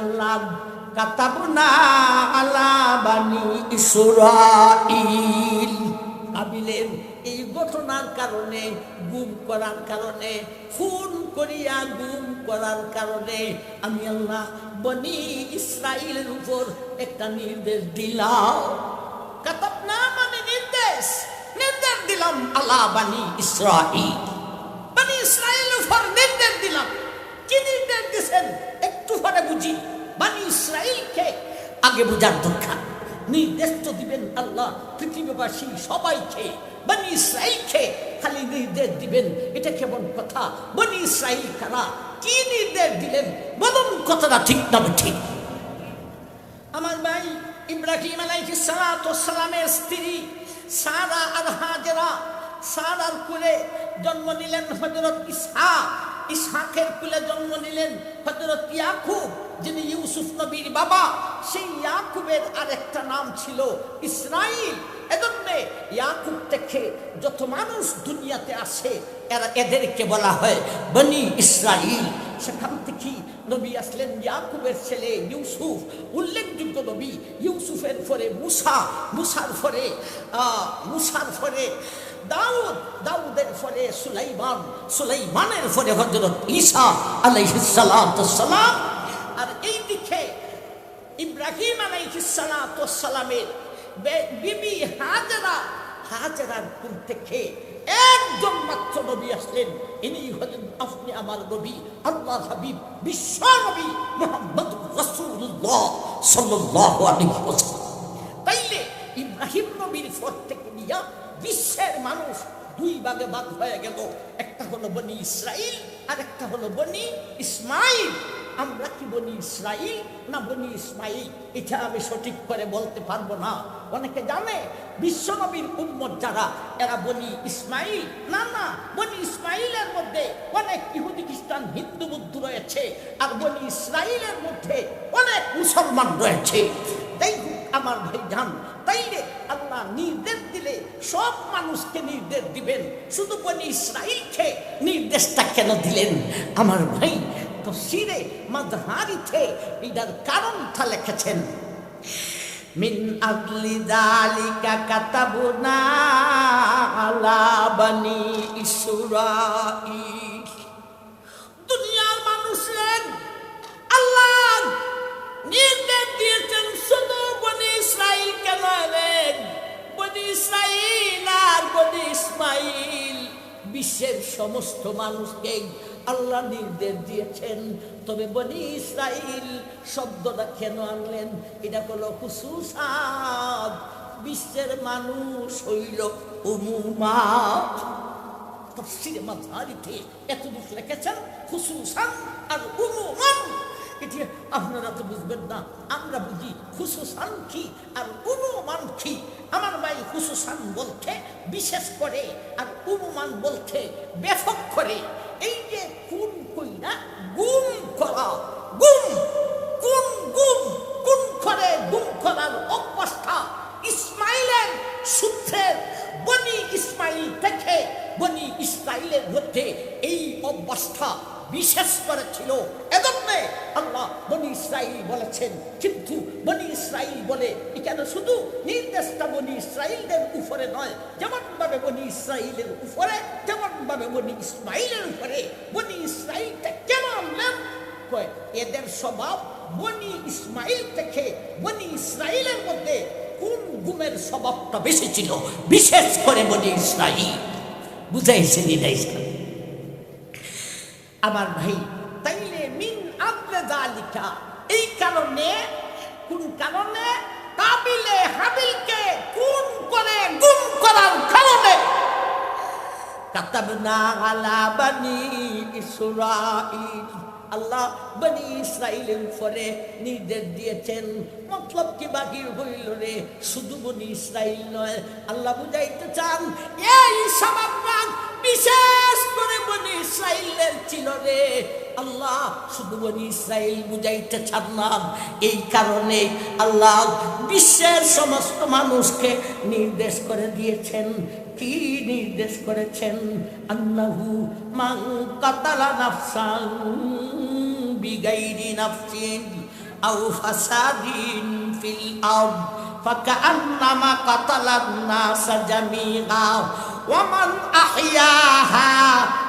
আল্লাহ কাতাবনা আলা বানি ইসরাঈল, কাবিলের এই ঘটনার কারণে, গুম করার কারণে, খুন করিয়া গুম করার কারণে আমি আল্লাহ বনি ইসরাঈলের উপর একটা নির্দেশ দিলাম। কাতাবনা মানে নির্দেশ, নির্দেশ দিলাম আলা বানি ইসরাঈল, বানি ইসরাঈলের উপর নির্দেশ দিলাম। কি নির্দেশ দিয়েছেন একটু পরে বুঝি। বানি ইসরাঈলকে আগে বুঝার দরকার। নির্দেশ তো দিবেন আল্লাহ পৃথিবীবাসী সবাইকে, বনি ইসরাঈলকে খালি নির্দেশ দিবেন এটা কেমন কথা? বনি ইসরাঈল কারা, কি নির্দেশ দিলেন বলুন, কথাটা ঠিক না ঠিক? আমার ভাই ইব্রাহিম আলাইহিস সালাতু ওয়াস সালামের স্ত্রী সারা আর হাজেরা, সারার কুলে জন্ম নিলেন হযরত ইসহাক, ইসহাকের কুলে জন্ম নিলেন হযরত ইয়াকুব, যিনি ইউসুফ নবীর বাবা। সেই ইয়াকুবের আরেকটা নাম ছিল ইসরাঈল। এজন্য ইয়াকুব থেকে যত মানুষ দুনিয়াতে আসে এদেরকে বলা হয় বনি ইসরাঈল। সেখান থেকে নবী আসলেন ইয়াকুবের ছেলে ইউসুফ, উল্লেখযোগ্য নবী। ইউসুফের পরে মুসা, মুসার পরে দাউদ, দাউদের পরে সুলাইমান, সুলাইমানের পরে হযরত ঈসা আলাইহিস সালাতু ওয়াস সালাম। আর এই দিকে ইব্রাহিম আলাইহিস সালাতু ওয়াস সালামের বিবি হাজেরা, হাজেরার কুল থেকে একজন মাত্র নবী আসলেন। ইনি হলেন আপনি আমার নবী, আল্লাহর হাবিব, বিশ্ব নবী মুহাম্মদুর রাসূলুল্লাহ সাল্লাল্লাহু আলাইহি ওয়াসাল্লাম। তাইলে ইব্রাহিম নবীর পর থেকে নিয়া বিশ্বের মানুষ দুই ভাগে ভাগ হয়ে গেল। একটা হলো বনি ইসরাঈল আর একটা হলো বনি ইসমাঈল। আমরা কি বনি ইসরাঈল না বনি ইসমাঈল এটা আমি সঠিক করে বলতে পারবো না। অনেকে জানে বিশ্ব নবীর উম্মত যারা এরা বনি ইসমাঈল। না না, বনি ইসমাঈলের মধ্যে অনেক ইহুদি খ্রিস্টান হিন্দু বুদ্ধ রয়েছে, আর বনি ইসরাঈলের মধ্যে অনেক মুসলমান রয়েছে। তাই আমার ভাই জান, তাইলে আল্লাহ নির্দেশ দিলে সব মানুষকে নির্দেশ দিবেন, শুধু বনি ইসরাঈলকে নির্দেশটা কেন দিলেন? আমার ভাই তাফসীরে মাযহারিতে এটার কারণটা লিখেছেন, মিন আজলি যালিকা কাতাবনা আলা বনি ইসরাঈল। দুনিয়ার মানুষের আল্লাহ নির্দেশ দিয়েছেন শুধু বনি ইসরাঈল কেন নয়, বনি ইসরাঈল আর বনি ইসমাঈল বিশ্বের সমস্ত মানুষকে আল্লাহ নির্দেশ দিয়েছেন। তবে বনি ইসরাঈল শব্দটা কেন আনলেন? এটা হলো খুসুসাত, বিশ্বের মানুষ হইল উমুমাত। তাফসীরে মাযহারিতে এতটুকু লিখেছেন খুসুসান আর উমুমান। এটি আপনারা তো বুঝবেন না, আমরা বুঝি খুসুসান কি আর উমুমান কি। আমার ভাই খুসুসান বলতে বিশেষ করে আর উমুমান বলতে ব্যাপক করে। এই যে খুন কইরা গুম করা, গুম কোন গুম, কোন করে গুম করার অবস্থা ইসমাইলের সূত্রের বনি ইসমাইল থেকে বনি ইসরাঈলের মধ্যে এই অবস্থা বিশেষ করে ছিল। এজন্য আল্লাহ বনি ইসরাঈল বলেছেন। কিন্তু বনি ইসরাঈল বলে এখানে শুধু নির্দেশটা বনি ইসরাঈলদের উপরে নয়, যেমন ভাবে বনি ইসরাঈলের উপরে, যেমন ভাবে বনি ইসমাঈলের উপরে। বনি ইসরাঈলটা কেমন নাম কয়? এদের স্বভাব বনি ইসমাঈল থেকে বনি ইসরাঈলের মধ্যে কোন গুমের স্বভাবটা বেশি ছিল? বিশেষ করে বনি ইসরাঈল। বুঝাইছে নিদাইছে আমার ভাই। তাইলে মিন আজলি যালিকা, এই কারণে, কোন কারণে? কাবিলে হাবিলকে খুন করে গুম করার কারণে কাতাবনা আলা বনি ইসরাঈল, আল্লাহ বনি ইসরাঈলের উপরে নির্দেশ দিয়েছেন। মতলব কি বাকি হইল রে? শুধু বনি ইসরাঈল নয়, আল্লাহ বুঝাইতে চান এই স্বভাবটা বিশেষ করে বনি ইসরাঈলের ছিল রে। আল্লাহ শুধু বনি ইসরাঈল বুঝাইতে চান না, এই কারণে আল্লাহ বিশ্বের সমস্ত মানুষকে নির্দেশ করে দিয়েছেন। কি নির্দেশ করেছেন? আন্নাহু মান কাতালা নাফসান বিগাইরি নাফসিন আও ফাসাদিন ফিল আরদ ফাকান্নামা কাতালান নাস জামিআ ওয়া মান আহইয়াহা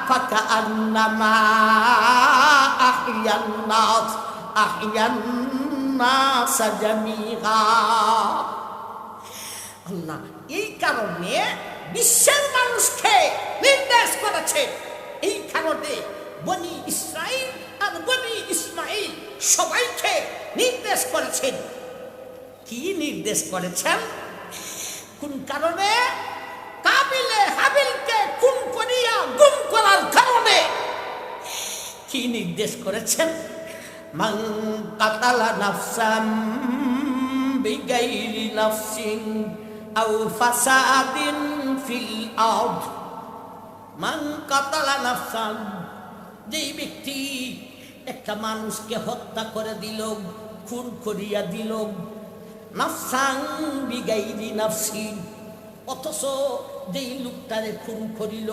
ফাকান্নামা আহইয়ান নাস জামিআ। আল্লাহ এই কারণে বিশ্বের মানুষকে নির্দেশ করেছে, এই কারণে বনি ইসরাইল আর বনি ইসমাইল সবাইকে নির্দেশ করেছেন। কি নির্দেশ করেছেন? কোন কারণে? কাবিলে হাবিলকে খুন করিয়া গুম করার কারণে। কি নির্দেশ করেছেন? মান কাতালা নাফসাম বিগাইরি নাফসিন আও ফাসাদিন ফিল আরদ। মান কাতালা নাফসান, যেই ব্যক্তি একটা মানুষকে হত্যা করে দিল, খুন করিয়া দিল, নাফসান বিগাইরি নাফসিন, অথচ যেই লোকটারে খুন করিল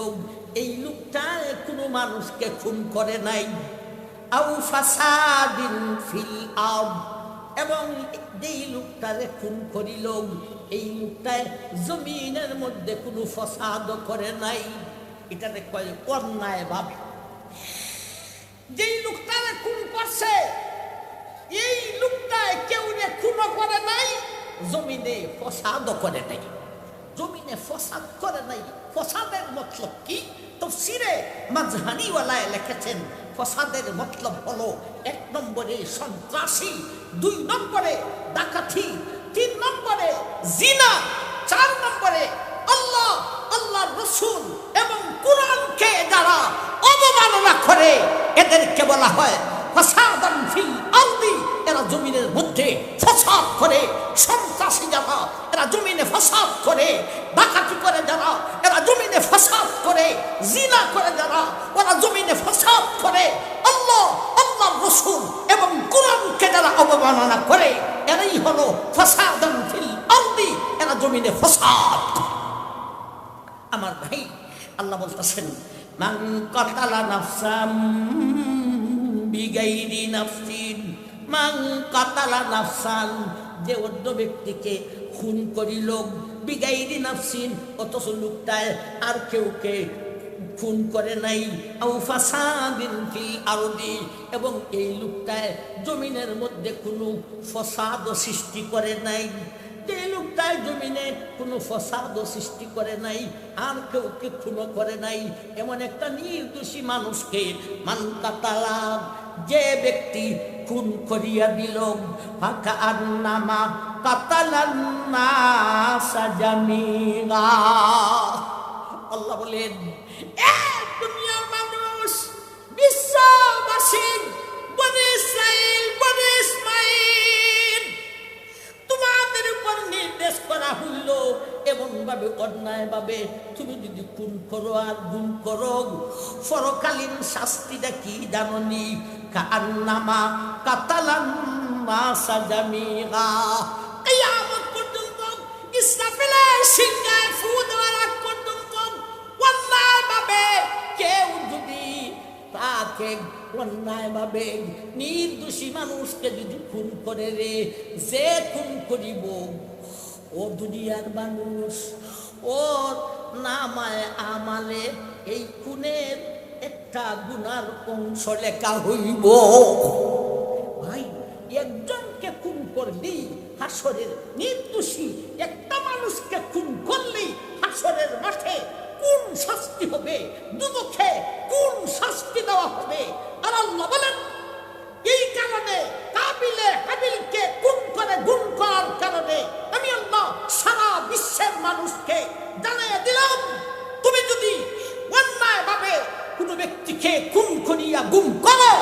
এই লোকটা কোনো মানুষকে খুন করে নাই, আও ফাসাদিন ফিল আরদ, এবং যেই লোকটারে খুন করিল এই লোকটায় জমিনের মধ্যে কোনো ফসাদ করে নাই, এটাতে কয় অন্যায় ভাবে। যেই লোকটারে খুন করছে এই লোকটায় কেউ খুন করে নাই, জমিনে ফসাদ করে নাই, জমিনে ফসাদ করে নাই। ফসাদের মতলব কি? তাফসীরে মাযহানীওয়ালায় লিখেছেন ফসাদের মতলব হলো 1 নম্বরে সন্ত্রাসী, 2 নম্বরে ডাকাতি, 3 নম্বরে জিনা, 4 নম্বরে আল্লাহ, আল্লাহর রাসূল এবং কুরআনকে যারা অবমাননা করে এদেরকে বলা হয় ফাসাদান ফিল আরদি। এরা জমিনের মধ্যে ফসাদ করে, সন্ত্রাসী যারা এরা জমিনে ফসাদ করে, ডাকাতি করে যারা এরা জমিনে ফসাদ করে, জিনা করে যারা ওরা জমিনে ফসাদ করে, আল্লাহ, আল্লাহর রাসূল এবং কুরআনকে যারা অবমাননা করে এরাই হলো ফাসাদান ফিল আরদি, এরা জমিনে ফসাদ। আমার ভাই, আল্লাহ বলতেছেন মান কাতালা নাফসাম বিগাইরি নাফসিন, মান কাতালা নাফসান, যে অন্য ব্যক্তিকে খুন করিল, বিগাইরি নাফসিন, অথচ লোকটায় আর কেউকে খুন করে নাই, আও ফাসাদিন ফিল আরদি, এবং এই লোকটায় জমিনের মধ্যে কোনো ফসাদ সৃষ্টি করে নাই, যে লোকটায় জমিনে কোনো ফসাদ সৃষ্টি করে নাই, আর কেউকে খুন করে নাই, এমন একটা নির্দোষী মানুষকে মান কাতালা, যে ব্যক্তি খুন করিয়া দিল, ফাকান্নামা কাতালান নাস জামিআ। আল্লাহ বলেন দুনিয়ার মানুষ, বিশ্ববাসী, বনি ইসরাইল, বনি ইসমাইল, তোমাদের উপর নির্দেশ করা হইল এমন ভাবে, অন্যায় ভাবে তুমি যদি খুন করো আর গুম করো, পরকালীন শাস্তিটা কি জানোনি? কান্নামা কাতালান নাস জামিআ। কিয়ামত পর্যন্ত ইসরাফিলের সিংহায় ফু দেওয়ার আগ পর্যন্ত অন্যায় ভাবে কেউ যদি তাকে অন্যায় ভাবে নির্দোষী মানুষকে যদি খুন করে রে, যে খুন করিব ও দুনিয়ার মানুষ, ওর নামায় আমালে এই খুনের একটা গুনার অংশ লেখা হইব। ভাই, একজনকে খুন করলেই হাসরের, নির্দোষী একটা মানুষকে খুন করলেই হাসরের মাঠে কোন শাস্তি হবে, দুদকে কোন শাস্তি দেওয়া হবে। আর আল্লাহ বলেন এই কারণে কাবিলে হাবিলকে খুন করে গুম করার কারণে আমি আল্লাহ সারা বিশ্বের মানুষকে জানিয়ে দিলাম, তুমি যদি অন্যায় ভাবে কোন ব্যক্তিকে খুন করিয়া গুম করো,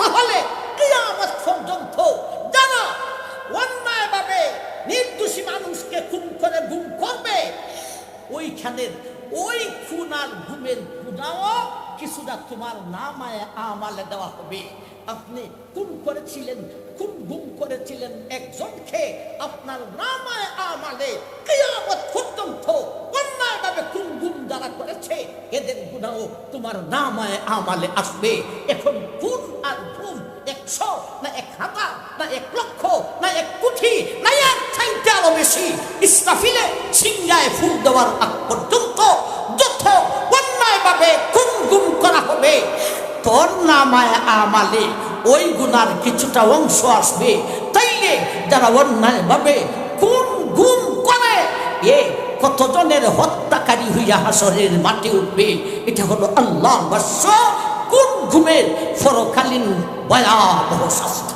তাহলে কিয়ামত পর্যন্ত যারা অন্যায় ভাবে নির্দোষী মানুষকে খুন করে গুম করবে, ওইখানের ওই খুন আর গুমের গুনাহ কিছুটা তোমার নামায়ে আমালে দেওয়া হবে। আপনি খুন করেছিলেন, খুন গুম করেছিলেন একজনকে, আপনার নামায়ে আমালে কিয়ামত পর্যন্ত অন্যায়ভাবে খুন গুম যারা করেছে এদের গুনাহ তোমার নামায়ে আমালে আসবে। এখন খুন আর গুম 100 না 1000 না 1 লক্ষ, না 1 কোটি, না এর চাইতে আরো বেশি। ইসরাফিলে সিংহায় ফুল দেওয়ার আগ পর্যন্ত যত অন্যায়ভাবে খুন গুম করা হবে, তোর নামায় আমালে ওই গুনার কিছুটা অংশ আসবে। তাইলে যারা অন্যায়ভাবে খুন গুম করে, এ কতজনের হত্যাকারী হইয়া হাসরের মাঠে উঠবে। এটা হলো আল্লাহর বাক্য। কোন ঘুমের পরকালীন ভয়াবহ শাস্তি।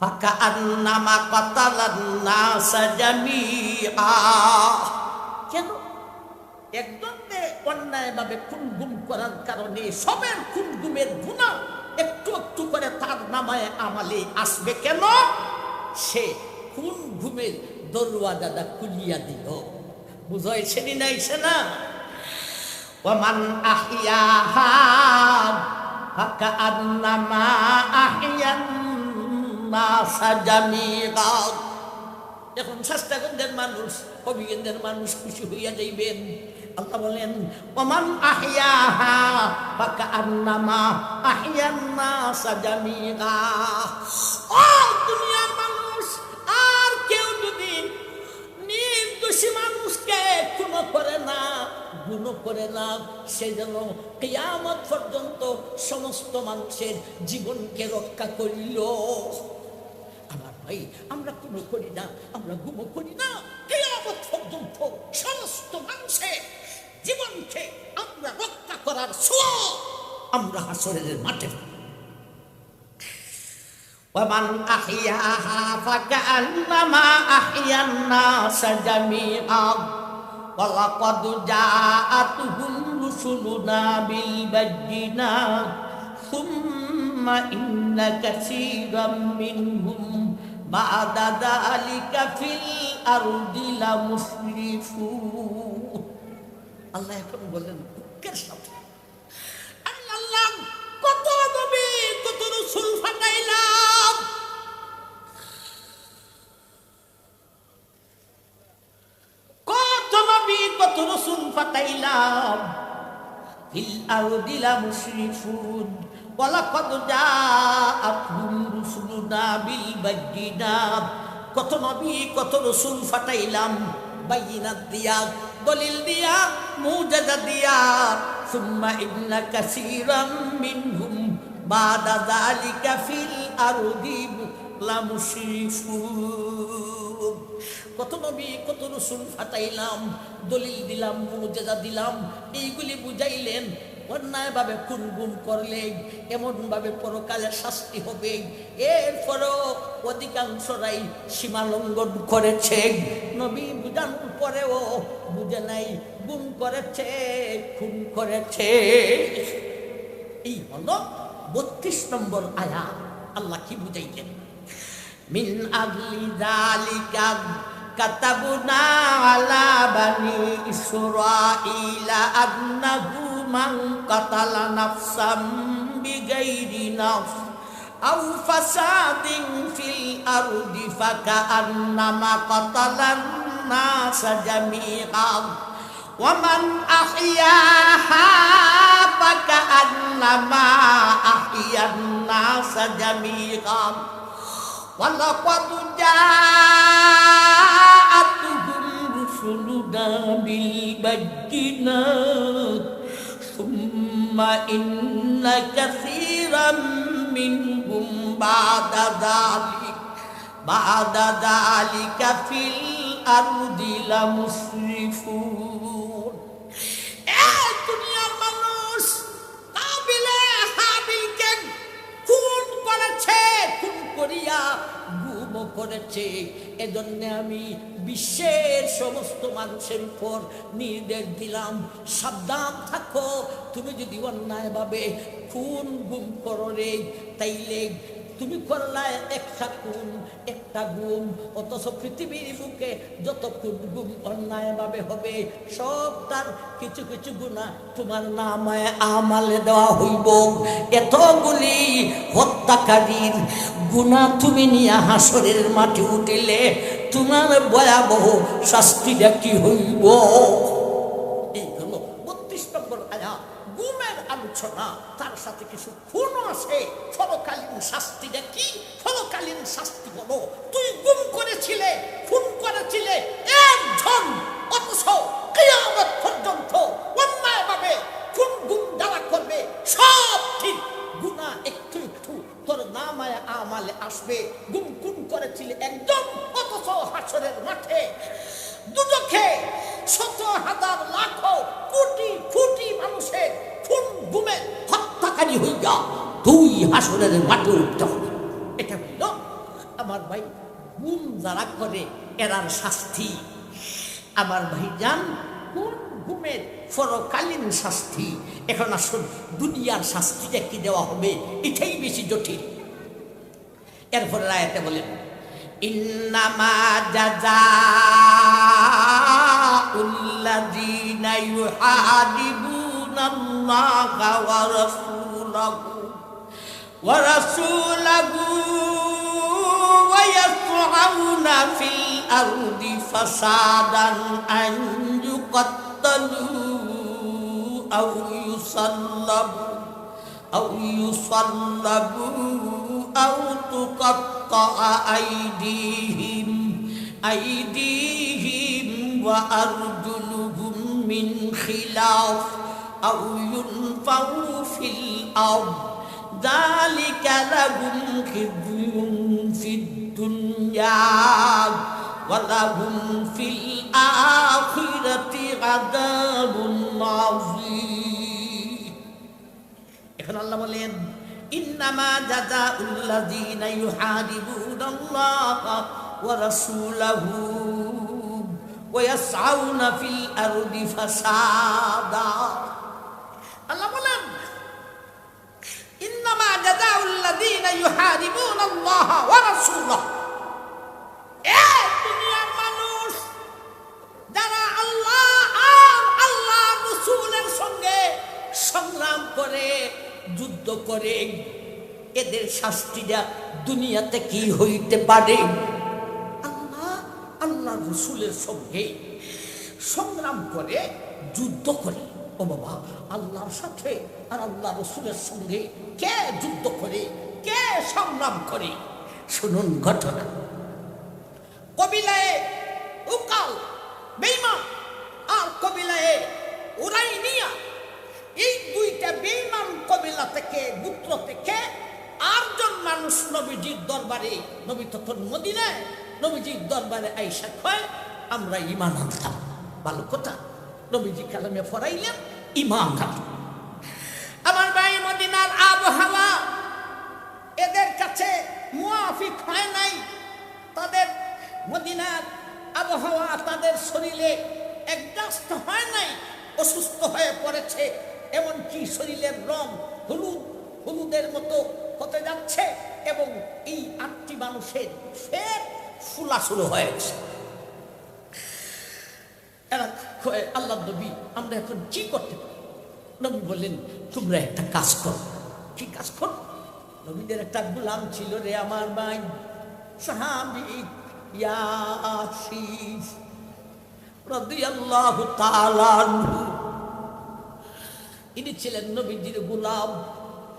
ফাকান্নামা কাতালান নাসা জামিআ। কেন? একজনকে অন্যায়ভাবে খুন গুম করার কারণে সবের খুন গুমের গুনাহ একটু একটু করে তার নামায় আমালে আসবে। কেন? সে খুন ঘুমের দরওয়াজাটা খুলিয়া দিল। বুঝাইছে নি নাইছে না? ওয়ামান আহিয়াহা ফাকান্নামা আহিয়ান নাসা জামিআ। এখন শাস্তাগঞ্জের মানুষ, হবিগঞ্জের মানুষ খুশি হইয়া যাইবেন। আল্লাহ বলেন ওমান আহিয়াহা ফাকান্নামা আহিয়ান নাসা জামিআ। ও দুনিয়ার মানুষ, আর কেউ যদি নির্দোষী মানুষকে খুন করে না, গুণ করে না, সে যেন কিয়ামত পর্যন্ত সমস্ত মানুষের জীবনকে রক্ষা করিল। আমার ভাই, আমরা খুনও করি না, আমরা গুমও করি না, কিয়ামত পর্যন্ত সমস্ত মানুষের জীবনকে আমরা রক্ষা করার সওয়াব আমরা হাসরের মাঠে। ওয়ামান আহিয়াহা ফাকান্নামা আহিয়ান নাসা জামিআ ওয়ালাকাদ জাআতুহুম রুসুলুনা বিল বায়্যিনাত সুম্মা ইন্না কাসীরাম মিনহুম বা'দা যালিকা ফিল আরদি লামুসরিফুন। আল্লাহ এখন বলেন দুঃখের সাথে, আল্লাহ কত নবী কত রাসূল পাঠাইলাম, কত নবী কত রাসূল পাঠাইলাম, ফিল আরদি লামুসরিফুন ওয়ালাকাদ জাআতুহুম রুসুলুনা বিল বায়্যিনাত। কত নবী কত রাসূল পাঠাইলাম বাইয়িনাত দিয়া, দলিল দিয়া, মুজিজা দিয়া। সুম্মা ইন্না কাসীরাম মিনহুম বা'দা যালিকা ফিল আরদি লামুসরিফুন। কত নবী কত রাসূল পাঠাইলাম, দলিল দিলাম, মুজিজা দিলাম, এইগুলি বুঝাইলেন। অন্যায়ভাবে খুন গুম করলে এমনভাবে পরকালে শাস্তি হবে। এরপরও অধিকাংশরাই সীমা লঙ্ঘন করেছে। নবী বুঝানোর পরেও বুঝে নাই, গুম করেছে, খুন করেছে। এই হলো 32 নম্বর আয়াত। আল্লাহ কি বুঝাইলেন? মিন আজলি যালিকা কাতাবনা আলা বানি ইসরাঈলা আন্নাহু মান কাতালা নাফসাম বিগাইরি নাফস আও ফাসাদিন ফিল আরদি ফাকান্নামা কাতালান নাসা জামিআ ওয়া মান আহিয়াহা ফাকান্নামা আহিয়ান নাসা জামিআ ওয়ালাকাদ জাআতুহুম রুসুলুনা বিল বায়্যিনাত সুম্মা ইন্না কাসীরাম মিনহুম বা'দা যালিকা ফিল আরদি লামুসরিফুন। এই দুনিয়ার মানুষ কাবিলে হাবিলকে খুন করেছে, খুন করিয়া গুম করেছে। এজন্য আমি বিশ্বের সমস্ত মানুষের উপর নির্দেশ দিলাম, সাবধান থাকো। তুমি যদি অন্যায়ভাবে খুন গুম করো রে, তাইলে তুমি করলা একটা খুন, একটা গুম, অথচ পৃথিবীর বুকে যত খুন গুম অন্যায়ভাবে হবে সব তার কিছু কিছু গুনাহ তোমার নামায় আমালে দেওয়া হইব। এতগুলি হত্যাকারীর গুনাহ তুমি নিয়ে হাসরের মাঠে উঠিলে তোমার ভয়াবহ শাস্তিটা কি হইব? এই হলো 32 নম্বর আয়াত, গুমের আলোচনা, তার সাথে কিছু খুনও শাস্তিটা কি? পরকালীন শাস্তি হলো তুই গুম করেছিলে, খুন করেছিলে একজন, অথচ কিয়ামত পর্যন্ত অন্যায়ভাবে খুন গুম যারা করবে সব ঠিক গুনাহ একটু একটু তোর নামায় আমালে আসবে। গুম খুন করেছিলে একজন, অথচ হাসরের মাঠে দুজখে শত হাজার লাখ কোটি কোটি মানুষের খুন গুমে হত্যাকারী হইয়া তুই হাসরের মাঠে উঠতে হবে। এটা হইল আমার ভাই গুম যারা করে এরার শাস্তি। আমার ভাই জান কোন গুমের পরকালীন শাস্তি। এখন আসুন দুনিয়ার শাস্তিটা কি দেওয়া হবে, এটাই বেশি জটিল। এরপরে আয়াতে বলেন ইন্নামা জাযাউল্লাযীনা ইউহাদিবুনাল্লাহা ওয়া রাসূলাহু ওয়া ইয়াসআউনা ফিল আরদি ফাসাদান আন ইউকাত্তালু আও ইউসাল্লাবু أو تقطع أيديهم وأرجلهم من خلاف أو ينفوا في الأرض ذلك لهم خزي في الدنيا ولهم في الآخرة عذاب عظيم. এখন আল্লাহ বলেন ইন্নামা জাযাউল্লাযীনা ইউহাদিবুনাল্লাহা ওয়া রাসূলাহু ওয়া ইয়াসআউনা ফিল আরদি ফাসাদা। আল্লাহ বলেন ইন্নামা জাযাউল্লাযীনা ইউহাদিবুনাল্লাহা ওয়া রাসূলাহু, এই দুনিয়ার মানুষ যারা আল্লাহ আর আল্লাহ রাসূলের সঙ্গে সংগ্রাম করে, যুদ্ধ করে, এদের শাস্তিটা দুনিয়াতে কি হইতে পারে? আল্লাহ আল্লাহ রাসূলের সঙ্গে সংগ্রাম করে, যুদ্ধ করে। ও বাবা, আল্লাহর সাথে আর আল্লাহ রাসূলের সঙ্গে কে যুদ্ধ করে, কে সংগ্রাম করে? শুনুন ঘটনা। কবিলায়ে উকাল বেঈমান আর কবিলায়ে উরাইনিয়া, এই দুইটা বেঈমান কবিলা থেকে, গোত্র থেকে 8 জন মানুষ নবীজির দরবারে, নবী তখন মদিনায়, নবীজির দরবারে আইসা কয় আমরা ঈমান আনতাম। ভালো কথা, নবীজি কালামে পড়াইলেন, ঈমান আনতাম। আমার ভাই মদিনার আবহাওয়া এদের কাছে মুয়াফিক হয় নাই। তাদের মদিনার আবহাওয়া তাদের শরীরে অ্যাডজাস্ট হয় নাই, অসুস্থ হয়ে পড়েছে। এমনকি শরীরের রং হলুদ হলুদের মতো হতে যাচ্ছে এবং এই 8টি মানুষের ফের ফুলা শুরু হয়েছে। আল্লাহ নবী, আমরা এখন কি করতে পারি? নবী বললেন তোমরা একটা কাজ করো। কি কাজ করো? নবীদের একটা গোলাম ছিল রে আমার ভাই, সাহাবী ইয়াসির রাদিয়াল্লাহু তাআলা আনহু। ইনি ছিলেন নবীজির গোলাম।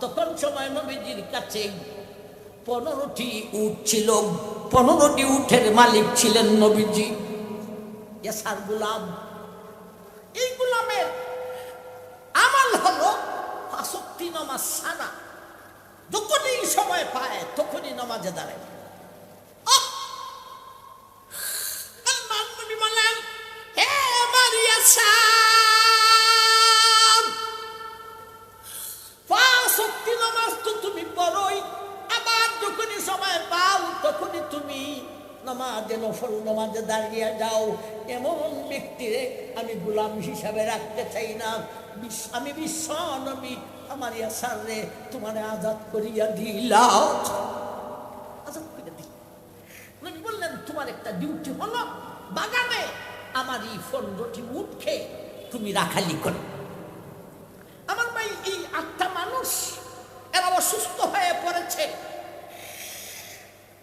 তখন সময় নবীজির কাছে 15টি উট ছিল। 15টি উটের মালিক ছিলেন নবীজি। ইয়াসার গোলাম। এই গোলামের আমল হলো 5 ওয়াক্ত নামাজ ছাড়া যখনই সময় পায় তখনই নামাজে দাঁড়ায়। নবী বলেন, হে আমার ইয়াসার, 5 ওয়াক্ত নামাজ তো তুমি পড়োই, আবার যখনই সময় পাও তখনই তুমি নামাজে, নফল নামাজে দাঁড়িয়ে যাও। এমন ব্যক্তিরে আমি গোলাম হিসাবে রাখতে চাই না। আমি বিশ্ব নবী আমার ইয়াসার রে তোমার আজাদ করিয়া দিলাম। আজাদ করে দিল। নবী বললেন তোমার একটা ডিউটি হলো বাগানে আমার এই 15টি উটকে তুমি রাখালি করো। আমার ভাই এই 8টা মানুষ এরা অসুস্থ হয়ে পড়েছে।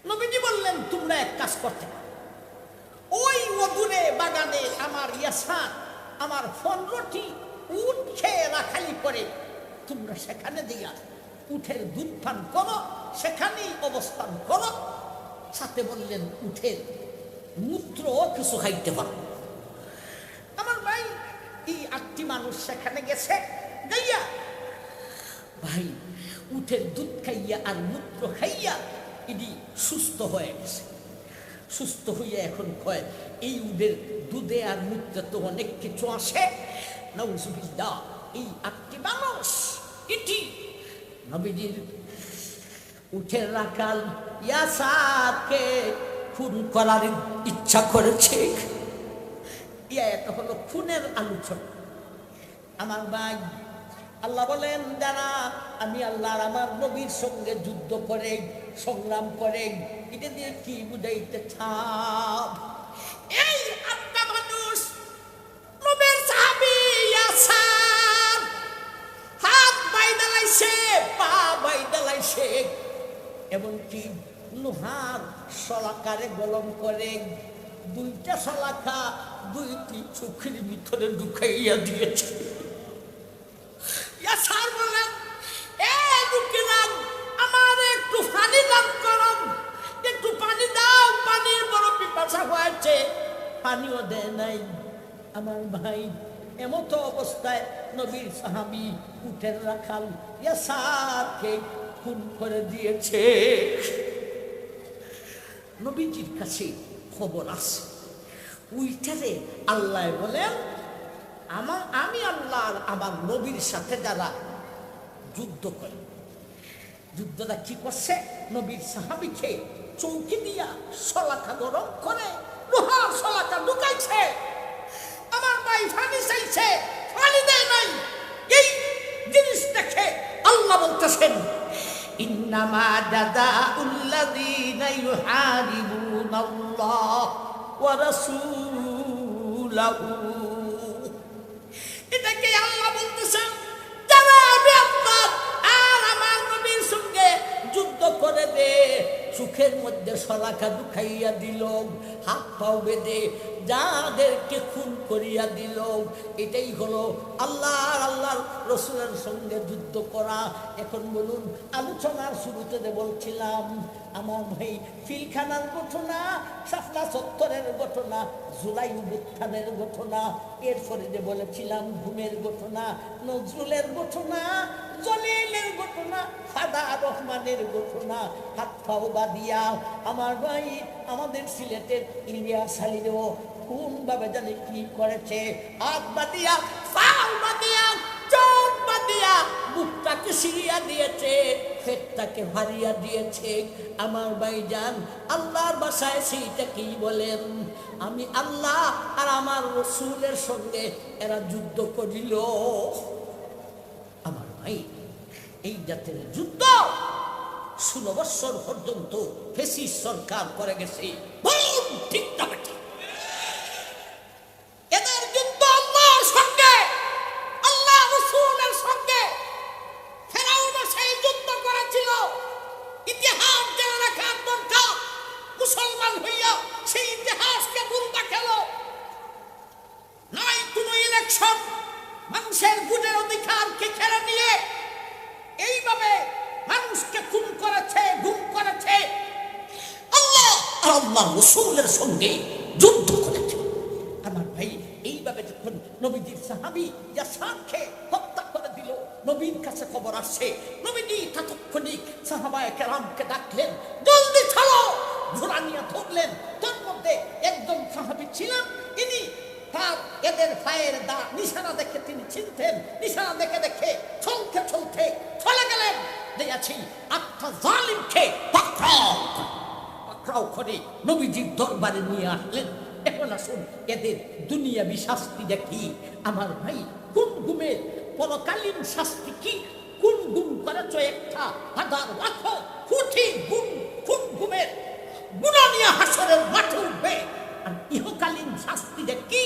নবীজি বললেন তোমরা এক কাজ করতে পারো, ওই অদূরে বাগানে আমার ইয়াসার আমার 15টি উট খেয়ে রাখালি করে তোমরা সেখানে দিয়া উঠের দুধ পান করো, সেখানেই অবস্থান করো। সাথে বললেন উঠের মূত্র কিছু খাইতে পারো। আমার ভাই এই 8টি মানুষ সেখানে গেছে, গাইয়া ভাই উঠের দুধ খাইয়া আর মূত্র খাইয়া এটি সুস্থ হয়ে গেছে। সুস্থ হইয়া এখন কয় এই উটের দুধে আর মূত্রে তো অনেক কিছু আসে। নাউজুবিল্লাহ, এই 8টি মানুষ এটি নবীজির উঠের রাখাল ইয়াসারকে খুন করার ইচ্ছা করেছে। এটা হলো খুনের আলোচনা। আমার ভাই আল্লাহ বলেন, যারা আমি আল্লাহর আমার নবীর সঙ্গে যুদ্ধ করে সংগ্রাম করে, এটা দিয়ে কি বুঝাইতে চাও? এই 8টা মানুষ নবীর সাহাবী ইয়াসার হাত বাইদা লাইছে, পা বাইদা লাইছে, এমনকি লোহার শলাকারে গলম করে 2টা শলাকা 2টি চোখের ভিতরে ঢুকাইয়া দিয়েছে। ইয়াসার বললেন, এ দুঃখিলাম, আমার একটু পানি দান করো, একটু পানি দাও, পানির বড় পিপাসা হয়েছে। পানিও দেয় নাই। আমার ভাই এমতো অবস্থায় নবীর সাহাবী উঠের রাখাল ইয়াসারকে খুন করে দিয়েছে। নবীজির কাছে খবর আছে। উইটারে আল্লাহ বলেন, আমি আল্লাহ আমার নবীর সাথে যারা যুদ্ধ করে, যুদ্ধটা কি করছে? নবীর সাহাবীকে চৌকি দিয়া শলাকা গরম করে লোহার শলাকা ঢুকাইছে। আমার ভাই পানি চাইছে, পানি দেয় নাই। এই জিনিস দেখে আল্লাহ বলতেছেন, ইন্নামা জাযাউল্লাযীনা ইউহারিবুনাল্লাহ ওয়া রাসূলাহু। এটাকে আল্লাহ বলতেছেন, যারা আমি আল্লাহ আর আমার নবীর সঙ্গে যুদ্ধ করে দে, চোখের মধ্যে শলাকা ঢুকাইয়া দিল, হাত পাও বেঁধে যাদেরকে খুন করিয়া দিল, এটাই হলো আল্লাহর রসুলের সঙ্গে যুদ্ধ করা। এখন বলুন, আলোচনার শুরুতে বলছিলাম আমার ভাই ফিলখানার ঘটনা, শাপলা চত্বরের ঘটনা, জুলাই উত্থানের ঘটনা, এরপরে যে বলেছিলাম ঘুমের ঘটনা, নজরুলের ঘটনা, জলিলের ঘটনা, ফাদা রহমানের ঘটনা, হাত পাও বাদিয়া আমার ভাই আমাদের সিলেটের ইলিয়াস আলীরও কোন ভাবে জানি কি করেছে, হাত বাদিয়া, পাও বাদিয়া, চোখ বাদিয়া, বুকটাকে সিরিয়া দিয়েছে, পেটটাকে ভারিয়া দিয়েছে। আমার ভাইজান আল্লাহর বাসায় সেইটা কি বলেন, আমি আল্লাহ আর আমার রসুলের সঙ্গে এরা যুদ্ধ করিল। আমার ভাই এই জাতের যুদ্ধ 16 বছর পর্যন্ত ফেসিস সরকার করে গেছে। ঠিক না বেটা? এদের যুদ্ধ আল্লাহর সঙ্গে, আল্লাহ রসুলের সঙ্গে। ফেরাউনও সেই যুদ্ধ করেছিল। ইতিহাস জেনে রাখার দরকার। মুসলমান হইয়া সেই ইতিহাসকে ভুলতে গেল। নাই কোনো ইলেকশন, মানুষের ভোটের অধিকারকে কেড়ে নিয়ে এইভাবে মানুষকে খুন করেছে, গুম করেছে। আল্লাহ আর আল্লাহ রসুলের সঙ্গে যুদ্ধ করেছে। আমার ভাই এইভাবে যখন নবীজির সাহাবী ইয়াসারকে হত্যা করে দিল, নবীর কাছে খবর আসছে। নবীজি তৎক্ষণিক সাহাবায়ে কেরামকে ডাকলেন, জলদি চলো। ঘোড়া নিয়ে ধরলেন। তার মধ্যে একজন সাহাবী ছিলেন, ইনি তার এদের পায়ের নিশানা দেখে তিনি চিনতেন। নিশানা দেখে দেখে চলতে চলতে চলে গেলেন। দেখেছি 8টা জালিমকে পাকড়াও করে নবীজির দরবারে নিয়ে আসলেন। এখন আসুন এদের দুনিয়াবি শাস্তি দেখি। আমার ভাই কোন গুমের পরকালীন শাস্তি কি? কোন গুম করেছ? 1,000 লাখ কোটি গুম, কোন গুমের গুণা নিয়ে হাসরের মাঠে উঠবে। আর ইহকালীন শাস্তি দেখি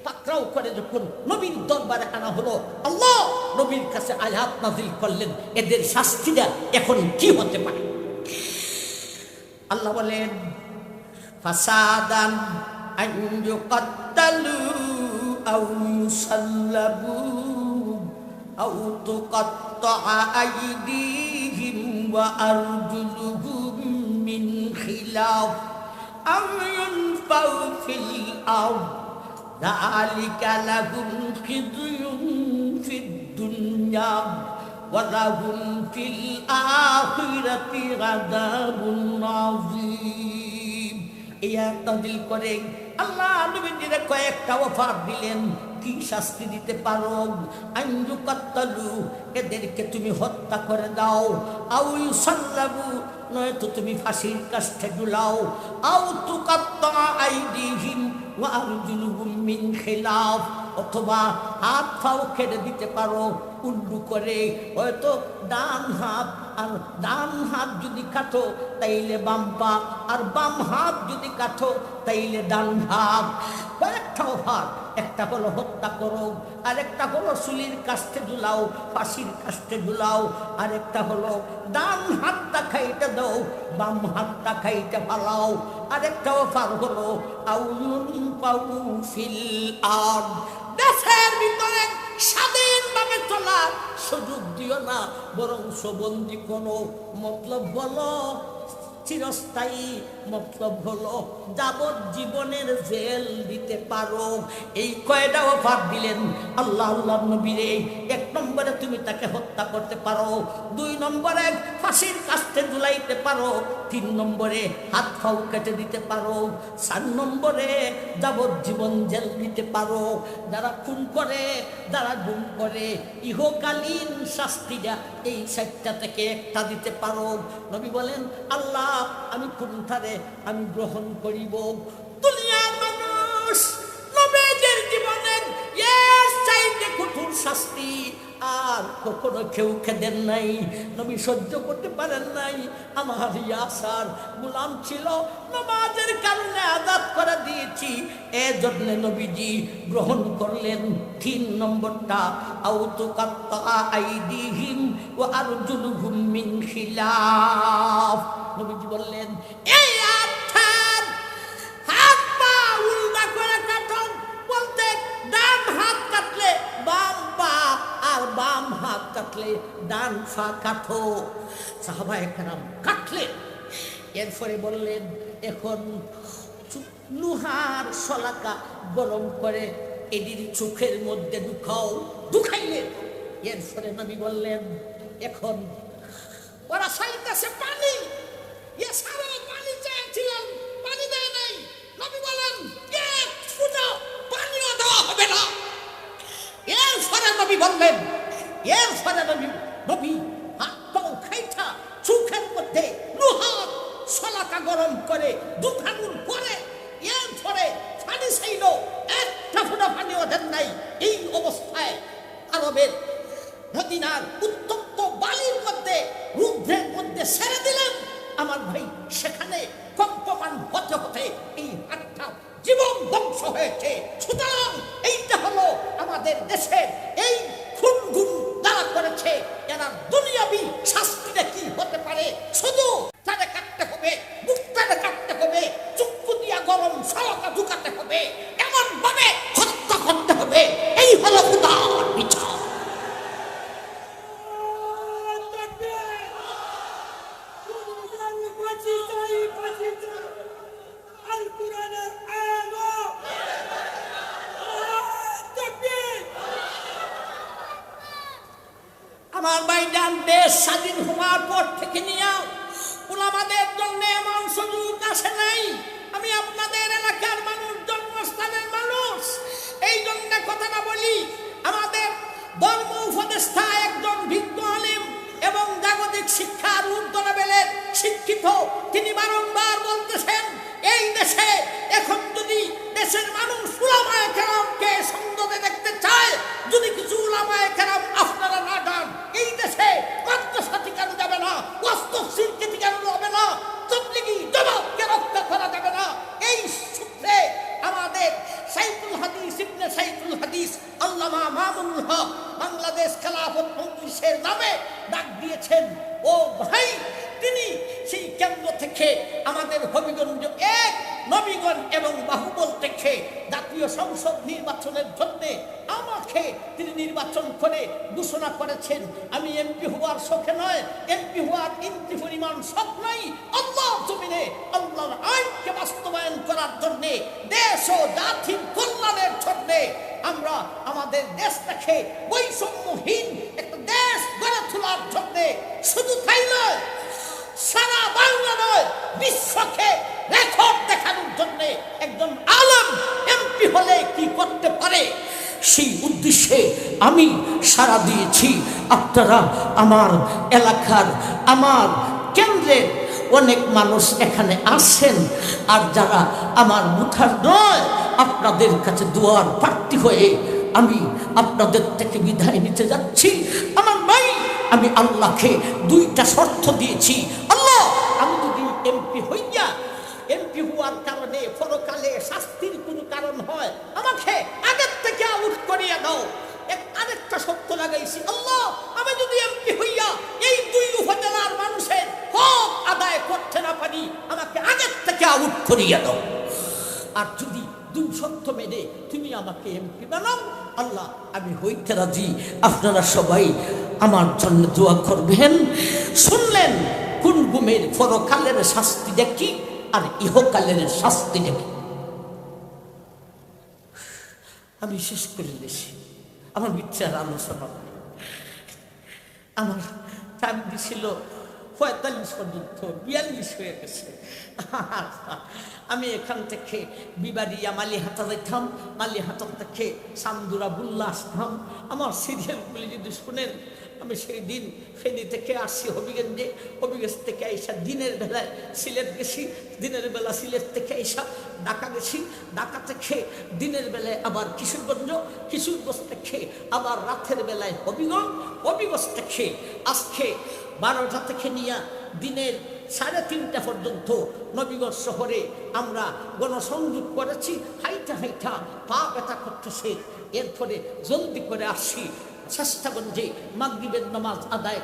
পাকড়াও করে যখন নবীর দরবারে আনা হলো, আল্লাহ নবীর কাছে আয়াত নাযিল করলেন, এদের শাস্তিটা এখন কি হতে পারে? আল্লাহ বলেন, ফাসাদান আন ইউকাত্তালু আও ইউসাল্লাবু আও তুকাত্তা আইদিহিম وأرجلهم من خلاف أو ينفوا في الأرض ذلك لهم خزي في الدنيا ولهم في الآخرة عذاب عظيم ইয়া তাদিল করে আল্লাহ নবীজির কয়েকটা অফার দিলেন কি শাস্তি দিতে পারো আইনু কাত্তালু এদেরকে তুমি হত্যা করে দাও আউ ইউসাল্লাবু নয়তো তুমি ফাঁসির কাষ্ঠে ঝুলাও আউ তুকাত্তা আইদিহিম ওয়া আরজুলুহুম মিন খিলাফ অথবা হাত পাও কেটে দিতে পারো উল্লু করে হয়তো ডান হাত আর ডান হাত যদি কাটো তাইলে বাম পা আর বাম হাত যদি কাটো তাইলে ডান হাত কয়েকটা অফার একটা হলো হত্যা করো আর একটা হলো চুলির কাষ্ঠে ঝুলাও ফাঁসির কাষ্ঠে ঝুলাও আর একটা হলো ডান হাতটা খাইতে দাও বাম হাতটা খাইতে ফালাও আর একটা অফার হলো আউলুন পাউ ফিল আরদ দেশের ভিতরে স্বাধীনভাবে চলার সুযোগ দিও না বরং বন্দি কোনো মতলব বলো চিরস্থায়ী মতলব হলো যাবজ্জীবনের জেল দিতে পারো এই কয়টা অফার দিলেন আল্লাহ আল্লাহ নবীরে এক নম্বরে তুমি তাকে হত্যা করতে পারো দুই নম্বরে ফাঁসির কাষ্ঠে ঝুলাইতে পারো তিন নম্বরে হাত পাও কেটে দিতে পারো চার নম্বরে যাবজ্জীবন জেল দিতে পারো যারা খুন করে যারা গুম করে ইহকালীন শাস্তিটা এই চারটা থেকে একটা দিতে পারো নবী বলেন আল্লাহ আমি কোনটারে আমি গ্রহণ করিব দুনিয়ার মানুষ নবীদের জীবনের এর চাইতে কঠোর শাস্তি আর কখনো কেউ দেন নাই নবী সহ্য করতে পারেন নাই আমার ইয়াসার গোলাম ছিল নামাজের কারণে আযাদ করে দিয়েছি এজন্য নবীজি গ্রহণ করলেন তিন নম্বরটা আউ তুকাত্তা আইদিহিম ওয়া আরজুলুহুম মিন খিলাফ নবীজি বললেন এই আত্মার হাত পা উল্টা করে কাটো বলতে ডান হাত কাটলে বাম পা আর বাম হাত কাটলে ডান পা কাটো সাহাবায়ে কেরাম কাটলেন এরপরে বললেন এখন লোহার শলাকা গরম করে এদের চোখের মধ্যে ঢুকাইলেন এরপরে নবী বললেন এখন ওরা চাইতেছে পানি পানি চাইছিলেন পানি দেয় নাই নবী বলেন পানিও দেওয়া হবে না এরপরে নবী বললেন এরপরে নবী হাত পাও খাইটা চোখের মধ্যে লোহার শলাকা গরম করে ঢুকানোর পরে এরপরে পানি চাইল একটা ফোঁটা পানিও দেন নাই এই অবস্থায় আরবের মদিনার উত্তপ্ত বালির মধ্যে রুদ্রের মধ্যে ছেড়ে দিলেন আমার ভাই সেখানে কম্পমান হতে হতে এই হাতটা জীবন ধ্বংস হয়েছে সুতরাং এইটা হলো আমাদের দেশের এই খুন দ্বারা করেছে এরা দুনিয়াবি শাস্তিটা কি হতে পারে শুধু তাদের কাটতে হবে মুখটাকে কাটতে হবে চক্ষু দিয়া গরম শলাকা ঢুকাতে হবে এমন ভাবে হত্যা করতে হবে এই হলো খোদার বিচার আমার ভাইজান দেশ স্বাধীন হওয়ার পর থেকে নিয়ে উলামাদের জন্য এমন সুযোগ আসে নাই আমি আপনাদের এলাকার মানুষ জন্মস্থানের মানুষ এই জন্য কথাটা বলি আমাদের ধর্ম উপদেষ্টা একজন বিজ্ঞ আলেম এবং জাগতিক শিক্ষার ঊর্ধ্ব লেভেলের শিক্ষিত তিনি বারংবার বলতেছেন এই দেশে এখন যদি দেশের মানুষ উলামায়ে কেরামকে সংসদে দেখতে চায় যদি কিছু উলামায়ে কেরাম আপনারা না ডান এই দেশে মাদ্রাসা টিকানো যাবে না ওয়াস্তব শিরকে টিকানো যাবে না তাবলীগী জমাতকে রক্ষা করা যাবে না এই সূত্রে আমাদের সাইফুল হাদিস ইবনে সাইফুল হাদিস আল্লামা মামুনুল হক বাংলাদেশ খেলাফত মজলিসের নামে ডাক দিয়েছেন ও ভাই তিনি সেই কেন্দ্র থেকে থেকে আমাদের হবিগঞ্জ এক নবীগণ এবং বাহুবল থেকে জাতীয় সংসদ নির্বাচনের জন্য আমাকে তিনি নির্বাচন করে ঘোষণা করেছেন। আমি এমপি হওয়ার শখে নয়, এমপি হওয়ার ইন্তি পরিমাণ শখ নাই। আল্লাহ জমিনে আল্লাহর আইনকে বাস্তবায়ন করার জন্য, দেশ ও জাতির কল্যাণের জন্য আমরা আমাদের দেশটাকে বৈষম্যহীন একটা দেশ গড়ে তোলার জন্য, শুধু তাই নয়, সারা বাংলা নয় বিশ্বকে রেকর্ড দেখানোর জন্য একজন আলেম এমপি হলে কি করতে পারে সেই উদ্দেশ্যে আমি সাড়া দিয়েছি। আপনারা আমার এলাকার, আমার কেন্দ্রের অনেক মানুষ এখানে আসেন, আর যারা আমার মুখার নয় আপনাদের কাছে দুয়ার প্রার্থী হয়ে আমি আপনাদের থেকে বিদায় নিতে যাচ্ছি। আমার ভাই, আমি আল্লাহকে দুইটা শর্ত দিয়েছি। আল্লাহ, আমি যদি এমপি হইয়া এমপি হওয়ার কারণে পরকালে শাস্তির কোনো কারণ হয়, আমাকে আগের থেকে আউট করিয়া দাও। আরেকটা শর্ত লাগাইছি, আল্লাহ, আমি যদি এমপি হইয়া এই দুই উপজেলার মানুষের হক আদায় করতে না পারি, আমাকে আগের থেকে আউট করিয়া দাও। আর যদি দুই শর্ত মেনে তুমি আমাকে এমপি বানাও, আল্লাহ আমি হইতে রাজি। আপনারা সবাই আমার জন্য দোয়া করবেন। শুনলেন কোন গুমের পরকালের শাস্তি দেখি আর ইহকালের শাস্তি দেখি। আমি শেষ করে দিয়েছি আমার বিচার আলোচনা। আমার টাইম দিছিল 45 পর্যন্ত, 42 হয়ে গেছে। আমি এখান থেকে বিবাড়িয়া মালিহাটা যাইতাম, মালিহাটা থেকে চান্দুরা বুল্লা আসতাম। আমার সিরিয়ালগুলি যদি শুনেন, আমি সেই দিন ফেনী থেকে আসছি হবিগঞ্জে, হবিগঞ্জ থেকে আইসা দিনের বেলায় সিলেট গেছি, দিনের বেলা সিলেট থেকে আইসা ঢাকা গেছি, ঢাকা থেকে দিনের বেলায় আবার কিশোরগঞ্জ, কিশোরগঞ্জ থেকে আবার রাতের বেলায় হবিগঞ্জ, হবিগঞ্জ থেকে আজকে 12টা থেকে নিয়ে দিনের 3:30 পর্যন্ত নবীগঞ্জ শহরে আমরা গণসংযোগ করেছি। হাইটা হাইটা পা ব্যথা করতেছে, এরপরে জলদি করে আসছি চেষ্টাগঞ্জে মাগরিবের নামাজ আদায়